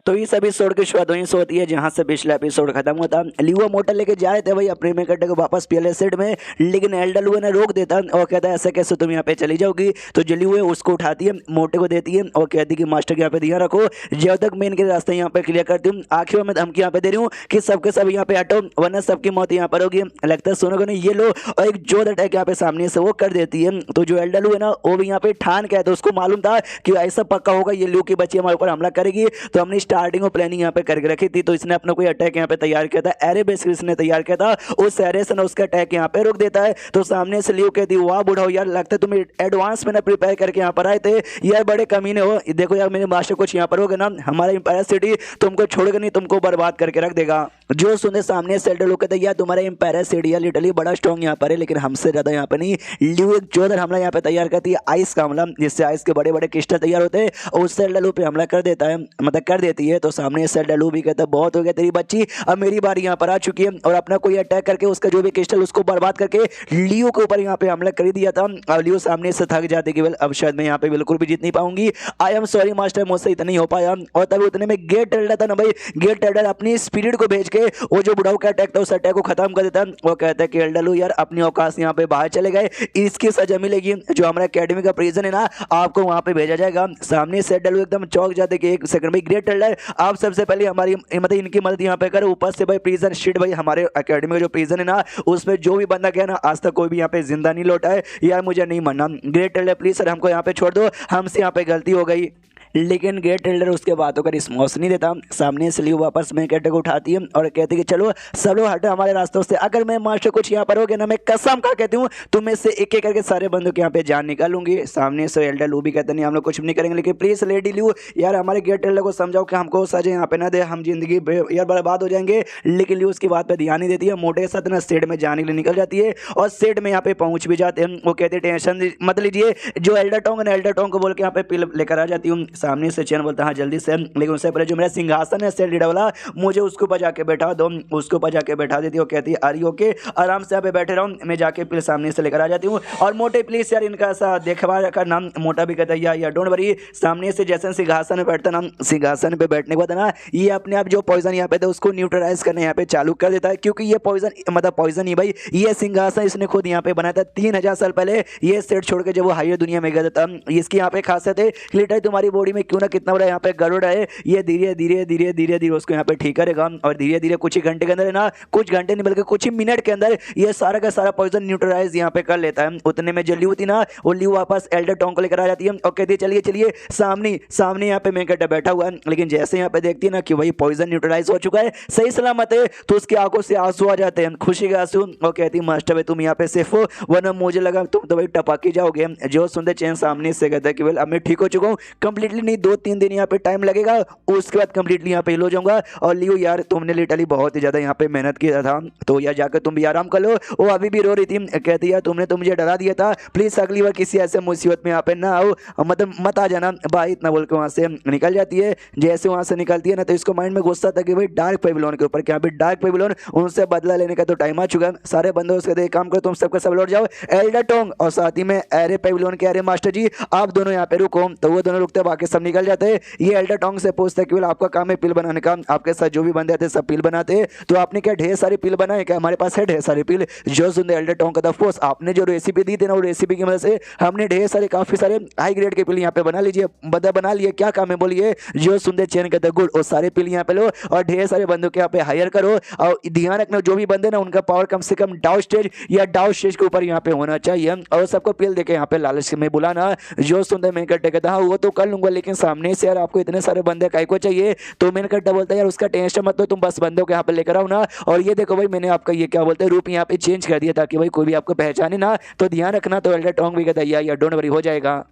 तो इस एपिसोड की शुरुआत वहीं से होती है जहां से पिछला एपिसोड खत्म होता। लियो मोटर लेके जा रहे थे भाई अपने मेन कैरेक्टर को वापस पीएलए सेट में, लेकिन एल्डर ने रोक देता और कहता है ऐसा कैसे तुम यहाँ पे चली जाओगी। तो जो लियो है उसको उठाती है, मोटे को देती है और कहती है कि मास्टर के यहाँ पे ध्यान रखो, जब तक मेन के रास्ते यहाँ पे क्लियर करती हूँ। आखिर में धमकी यहाँ पे दे रही हूँ कि सबके सब यहाँ पे हटो वरना सबकी मौत यहाँ पर होगी। लगता है सुनोगे नहीं, ये लो, और एक जोर अटैक यहाँ पे सामने से वो कर देती है। तो जो एल्डर है ना वो भी यहाँ पे ठान के आया, तो उसको मालूम था कि ऐसा पक्का होगा ये लियो की बच्ची हमारे ऊपर हमला करेगी। तो हमने स्टार्टिंग में प्लानिंग यहाँ पे करके रखी थी। तो इसने अपना कोई अटैक यहाँ पे तैयार किया था, एरे बेसिकली इसने तैयार किया था, उस एरे से ना उसका अटैक यहाँ पे रोक देता है। तो सामने से लियो कहती वाह बुढ़ाओ यार, लगता है तुम एडवांस में ना प्रिपेयर करके यहाँ पर आए थे यार, बड़े कमीने हो। देखो यार मेरे मास्टर कुछ यहाँ पर होगा ना, हमारा एम्पायर सिटी तुमको छोड़ेगा नहीं, तुमको बर्बाद करके रख देगा। जो सुने सामने से एल्डर कहते यार तुम्हारा एम्पायर सिटी यार लिटरली बड़ा स्ट्रॉन्ग यहाँ पर है, लेकिन हमसे ज्यादा यहाँ पे नहीं। लियो एक जोरदार हमला यहाँ पे तैयार करती है, आइस का हमला, जिससे आइस के बड़े बड़े क्रिस्टल तैयार होते हैं और उससे एल्डर पे हमला कर देता है, मतलब कर देती है। तो सामने से एल्डर भी कहता है बहुत हो गया तेरी बच्ची, अब मेरी बारी यहाँ पर आ चुकी है, और अपना कोई अटैक करके उसका जो भी क्रिस्टल उसको बर्बाद करके लियो के ऊपर यहाँ पे हमला कर दिया था। अब लियो सामने से थक जाते कि अब शायद मैं यहाँ पे बिल्कुल भी जीत नहीं पाऊंगी, आई एम सॉरी मास्टर, मुझसे इतना ही हो पाया। और तभी उतने में गेट एल्डर था ना भाई, गेट एल्डर अपनी स्पिरिट को भेज के वो जो बुढ़ाऊ का अटैक था उस अटैक को खत्म कर देता। वो कहता है कि एल्डर यार अपनी औकात से यहाँ पे बाहर चले गए, इसकी सजा मिलेगी, जो हमारा एकेडमी का प्रिजन है ना आपको वहां पे भेजा जाएगा। सामने से एल्डर एकदम चौंक जाते कि एक सेकंड भाई ग्रेट एल्डर आप सबसे पहले हमारी मतलब इनकी मदद यहाँ पे करो, ऊपर से भाई प्रिजन शिट भाई हमारे एकेडमी का जो प्रिजन है ना उसमें जो भी बंदा गया ना आज तक कोई भी यहाँ पे जिंदा नहीं लौटा है, यार मुझे नहीं मानना। ग्रेट एल्डर प्लीज सर हमको यहाँ पे छोड़ दो, हमसे यहाँ पे गलती हो गई। लेकिन ग्रेट एल्डर उसके बातों का रिस्पॉन्स नहीं देता। सामने से लियो वापस मेन कैरेक्टर को उठाती है और कहती है कि चलो सब लोग हटो हमारे रास्तों से, अगर मैं मास्टर कुछ यहाँ पर हो गया ना मैं कसम का कहती हूँ तुम में से एक एक करके सारे बंदों के यहाँ पे जान निकालूंगी। सामने से एल्डर लू भी कहते नहीं हम लोग कुछ नहीं करेंगे, लेकिन प्लीज लेडी लियो यार हमारे ग्रेट एल्डर को समझाओ कि हमको सजा यहाँ पे ना दे, हम जिंदगी यार बर्बाद हो जाएंगे। लेकिन लियो उसकी बात पर ध्यान नहीं देती है, मोटे के साथ ना सेट में जाने के लिए निकल जाती है और सेट में यहाँ पे पहुंच भी जाते हैं। वो कहते टेंशन मत लीजिए, जो एल्डर टोंग है एल्डर टोंग को बोल के यहाँ पे पिल लेकर आ जाती हूँ। सामने से चैन बोलता हाँ जल्दी से, लेकिन उससे पहले जो मेरा सिंहासन है सेल लीडर वाला मुझे उसको ऊपर जाके बैठा दो, उसको ऊपर जाके बैठा देती है। वो कहती है अरे ओके आराम से यहाँ पे बैठे रहो, मैं जाके फिर सामने से लेकर आ जाती हूँ। और मोटे प्लीज यार इनका ऐसा देखभाल का नाम, मोटा भी कहता है यार डोंट वरी। सामने से जैसे सिंहासन में बैठता ना, सिंहासन पे बैठने के बाद ना ये अपने आप जो पॉइजन यहाँ पे था उसको न्यूट्रलाइज करने यहाँ पे चालू कर देता है, क्योंकि ये पॉइजन मतलब पॉइजन ही भाई ये सिंहासन इसने खुद यहाँ पे बनाया था 3000 साल पहले, ये सेट छोड़ के जब वो हायर दुनिया में गया था। इसकी यहाँ पे खासियत है लिटर तुम्हारी बॉडी में क्यों ना कितना बड़ा यहाँ पे गरुड़ है, ये धीरे धीरे धीरे धीरे धीरे उसको यहाँ पे ठीक करेगा और धीरे धीरे कुछ ही घंटे के अंदर है ना, कुछ घंटे नहीं बल्कि कुछ ही मिनट के अंदर ये सारा का सारा पॉइजन न्यूट्रलाइज यहाँ पे कर लेता है। उतने में जो लियो थी ना वो लियो वापस एल्डर टोंग को लेकर आ जाती है और कहती है चलिए चलिए सामने सामने यहाँ पे मेन कैरेक्टर बैठा हुआ है। लेकिन जैसे यहाँ पे देखती है ना कि वही पॉइजन न्यूट्रलाइज हो चुका है सही सलामत है, तो उसकी आंखों से आंसू आ जाते हैं, खुशी के आंसू। और कहती है मास्टर भाई तुम यहाँ पे सेफ हो, वरना मुझे लगा तुम तो भाई टपक ही जाओगे। जो सुनते चैन सामने से कहता है कि वेल अब मैं ठीक हो चुका हूँ, कंप्लीटली नहीं 2-3 दिन यहाँ पे टाइम लगेगा, उसके बाद कंप्लीटली यहाँ पे हिल हो जाऊंगा। और लियो यार तुमने लिटरली बहुत ही ज्यादा यहाँ पे मेहनत किया था, तो यार जाकर तुम भी आराम कर लो। वो अभी भी रो रही थी, कहती यार तुमने तो मुझे डरा दिया था, प्लीज अगली बार किसी ऐसे मुसीबत में यहाँ पे ना आओ, मतलब मत आ जाना भाई, इतना बोल के वहाँ से निकल जाती है। जैसे वहाँ से निकलती है ना तो इसको माइंड में गुस्सा था कि भाई डार्क पेविलियन के ऊपर, क्या भाई डार्क पेविलियन उनसे बदला लेने का तो टाइम आ चुका। सारे बंदों से एक काम करो तुम सबका सब लौट जाओ एल्डर टोंग और साथ ही में एरे पेविलियन के एरे मास्टर जी आप दोनों यहाँ पे रुको। तो वो दोनों रुकते बाकी सब निकल जाते हैं। ये एल्डर टोंग से पूछता है कि आपका काम है पिल बनाने का, आपके साथ जो भी बंदे आते सब पिल बनाते हैं, तो आपने क्या ढेर सारी पिल बनाए क्या? हमारे पास है ढेर सारी पिल। जो सुनते एल्डर टोंग का फोर्स आपने जो रेसिपी दी थी ना वो रेसिपी की मदद से हमने ढेर सारे काफी सारे हाई ग्रेड के पिल यहाँ पे बना लीजिए, बना लिए, क्या काम है बोलिए। जो सुनते चैन कहते गुड, और सारे पिल यहाँ पे लो और ढेर सारे बंदों के यहाँ पे हायर करो, और ध्यान रखना जो भी बंदे ना उनका पावर कम से कम डाउ स्टेज या डाउ स्टेज के ऊपर यहाँ पे होना चाहिए, और सबको पिल देके यहाँ पे लालच में बुलाना। जो सुनते मैं कहता हाँ वो तो कर लूंगा, लेकिन सामने से यार आपको इतने सारे बंदे काय को चाहिए? तो मैंने कट्टा बोलता है यार उसका टेंशन मत लो, तुम बस बंदों को यहाँ पे लेकर आओ ना। और ये देखो भाई मैंने आपका ये क्या बोलते हैं रूप यहाँ पे चेंज कर दिया ताकि भाई कोई भी आपको पहचाने ना, तो ध्यान रखना। तो एल्डर टोंग भी कहता है यार डोंट वरी हो जाएगा।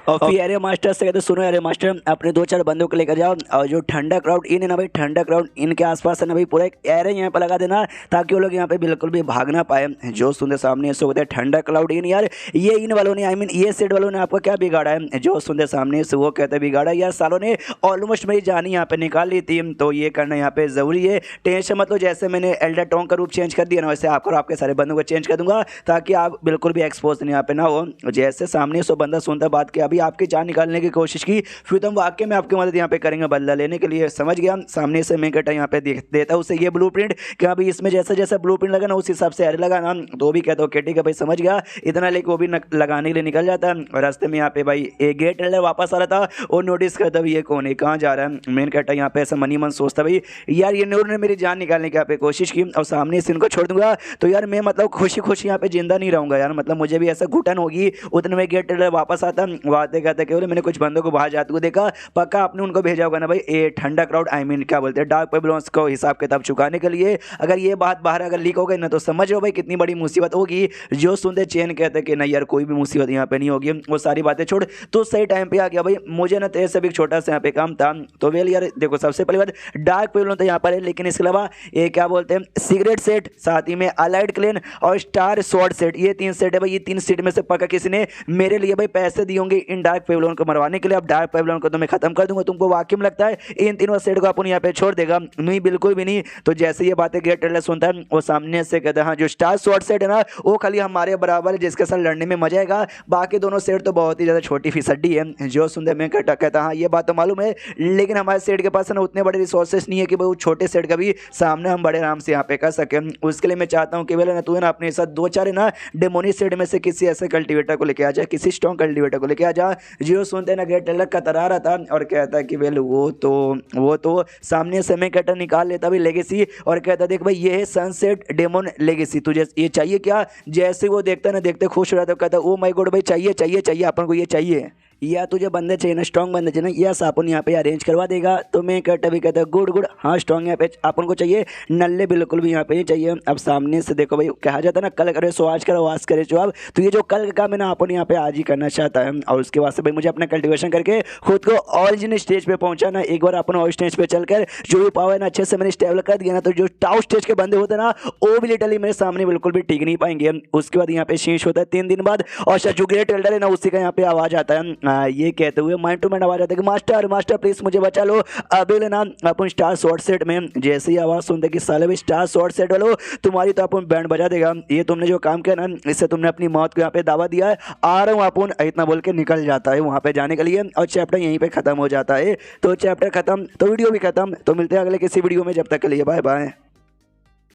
और फिर एरे मास्टर से कहते सुनो एरे मास्टर अपने 2-4 बंदों को लेकर जाओ, और जो ठंडा क्राउड इन है ना भाई, ठंडा क्राउड इनके आसपास है ना भाई पूरा एक एरे यहाँ पे लगा देना ताकि वो लोग यहाँ पे बिल्कुल भी भाग ना पाए। जो सुनते सामने से होते ठंडा क्राउड इन, यार ये इन वालों ने आई मीन ये सेट वालों ने आपको क्या बिगाड़ा है? जो सुनते सामने से वो कहते बिगाड़ा यार सालों ने ऑलमोस्ट मेरी जान यहाँ पे निकाल ली थी, तो ये करना यहाँ पे जरूरी है। टेंशन मतलब जैसे मैंने एल्डर टोंग का रूप चेंज कर दिया ना वैसे आपको और आपके सारे बंदों को चेंज कर दूंगा ताकि आप बिल्कुल भी एक्सपोज यहाँ पे ना हो। जैसे सामने से बंदा सुनता बात किया अभी भी आपकी जान निकालने की कोशिश की, फिर तो हम वाकई में आपकी मदद यहाँ पे करेंगे बदला लेने के लिए, समझ गया। सामने से मेन कैरेक्टर यहाँ पे देता है उसे ये ब्लूप्रिंट कि हाँ भाई इसमें जैसा जैसा ब्लूप्रिंट लगा ना उस हिसाब से अरे लगा ना, तो भी कहता हूँ ठीक है भाई समझ गया, इतना लेके वो भी लगाने के लिए निकल जाता है। और रास्ते में यहाँ पे भाई एक गेट वापस आ रहा था और नोटिस करता भाई ये कौन है, कहाँ जा रहा है। मेन कैरेक्टर यहाँ पे ऐसा मनी मन सोचता भाई यार ये नूर ने मेरी जान निकालने की यहाँ पे कोशिश की और सामने से इनको छोड़ दूंगा तो यार मैं मतलब खुशी खुशी यहाँ पे जिंदा नहीं रहूंगा यार, मतलब मुझे भी ऐसा घुटन होगी। उतने में गेट वापस आता वाते कहता कि बोले मैंने कुछ बंदों को बाहर जाते हुए देखा, पक्का आपने उनको भेजा होगा ना भाई ए ठंडा क्राउड आई मीन क्या बोलते हैं डार्क पेबलोन्स को हिसाब किताब चुकाने के लिए। अगर ये बात बाहर अगर लीक हो गई ना तो समझ लो भाई कितनी बड़ी मुसीबत होगी। जो सुनते चैन कहते कि नहीं यार कोई भी मुसीबत यहाँ पे नहीं होगी, वो सारी बातें छोड़ तो सही टाइम पे आ गया भाई। मुझे ना तेरे से भी छोटा सा यहाँ पे काम था तो वेल यार देखो सबसे पहली बात डार्क पेबलोन तो यहाँ पर है, लेकिन इसके अलावा ये क्या बोलते हैं सिगरेट सेट, साथ ही में अलाइड क्लेन और स्टार स्वॉर्ड सेट, ये 3 सेट है भाई। ये 3 सेट में से पक्का किसी ने मेरे लिए भाई पैसे दिए होंगे इन डार्क पेबलोन को मरवाने के लिए। अब डार्क पेबलोन को तो मैं खत्म कर दूंगा, तुमको वाकई में लगता है इन तीनों सेट को अपन यहाँ पे छोड़ देगा? नहीं बिल्कुल भी नहीं। तो जैसे ये बातें गेट ट्रेलर सुनता है वो सामने से कहता है हाँ जो स्टार स्वॉर्ड सेट है ना वो खाली हमारे बराबर है जिसके साथ लड़ने में मजा आएगा, बाकी दोनों सेट तो बहुत ही ज़्यादा छोटी फिसड्डी है। जो सुनते मैं कहता हाँ ये बात तो मालूम है, लेकिन हमारे सेट के पास ना उतने बड़े रिसोर्सेस नहीं है कि भाई वो छोटे सेट का भी सामना हम बड़े आराम से यहाँ पे कर सके। उसके लिए मैं चाहता हूँ कि बोले ना तू है ना अपने साथ 2-4 ना डेमोनी सेट में से किसी ऐसे कल्टिवेटर को लेके आ जाए, किसी स्ट्रॉन्ग कल्टिवेटर को लेके आ जा। जो सुनते ना गेट ट्रेलर कतरा रहा था और कहता कि वेल वो तो सामने से मैं कहता निकाल लेता भाई लेगेसी और कहता देख भाई ये है सनसेट डेमोन लेगेसी, तुझे ये चाहिए क्या? जैसे वो देखता ना देखते खुश हो रहा था, कहता ओ माय गॉड भाई चाहिए चाहिए चाहिए अपन को ये चाहिए, या तुझे बंदे चाहिए ना स्ट्रॉन्ग बंदे चाहिए ना, यस अपन यहाँ पे अरेंज करवा देगा। तो मैं कहता भी कहता गुड हाँ स्ट्रॉन्ग यहाँ पे अपन को चाहिए, नल्ले बिल्कुल भी यहाँ पे नहीं चाहिए। अब सामने से देखो भाई कहा जाता है ना कल करे सो आज करो आज करे सो अब, तो ये जो कल का मैं ना अपन यहाँ पे आज ही करना चाहता है। और उसके बाद से भाई मुझे अपना कल्टिवेशन करके खुद को ऑरिजिन स्टेज पे पहुंचाना। एक बार अपन और स्टेज पे चलकर जो भी पावर है ना अच्छे से मैंने स्टेबल कर दिया ना तो जो टाउ स्टेज के बंदे होते हैं ना वो भी लिटरली मेरे सामने बिल्कुल भी टिक नहीं पाएंगे। उसके बाद यहाँ पे शीश होता है 3 दिन बाद और जो ग्रेट एल्डर है ना उसी का यहाँ पे आवाज आता है ये कहते हुए माइंड टू माइंड आवाज आता है कि मास्टर मास्टर प्लीज मुझे बचा लो। अभी लेना अपन स्टार शॉर्ट सेट में जैसे ही आवाज सुनते कि साले भी स्टार शॉर्ट सेट वालो तुम्हारी तो अपन बैंड बजा देगा, ये तुमने जो काम किया ना इससे तुमने अपनी मौत को यहाँ पे दावा दिया है, आ रहा हूँ अपन इतना बोल के निकल जाता है वहाँ पे जाने के लिए और चैप्टर यहीं पे खत्म हो जाता है। तो चैप्टर खत्म तो वीडियो भी खत्म, तो मिलते हैं अगले किसी वीडियो में, जब तक के लिए बाय बाय।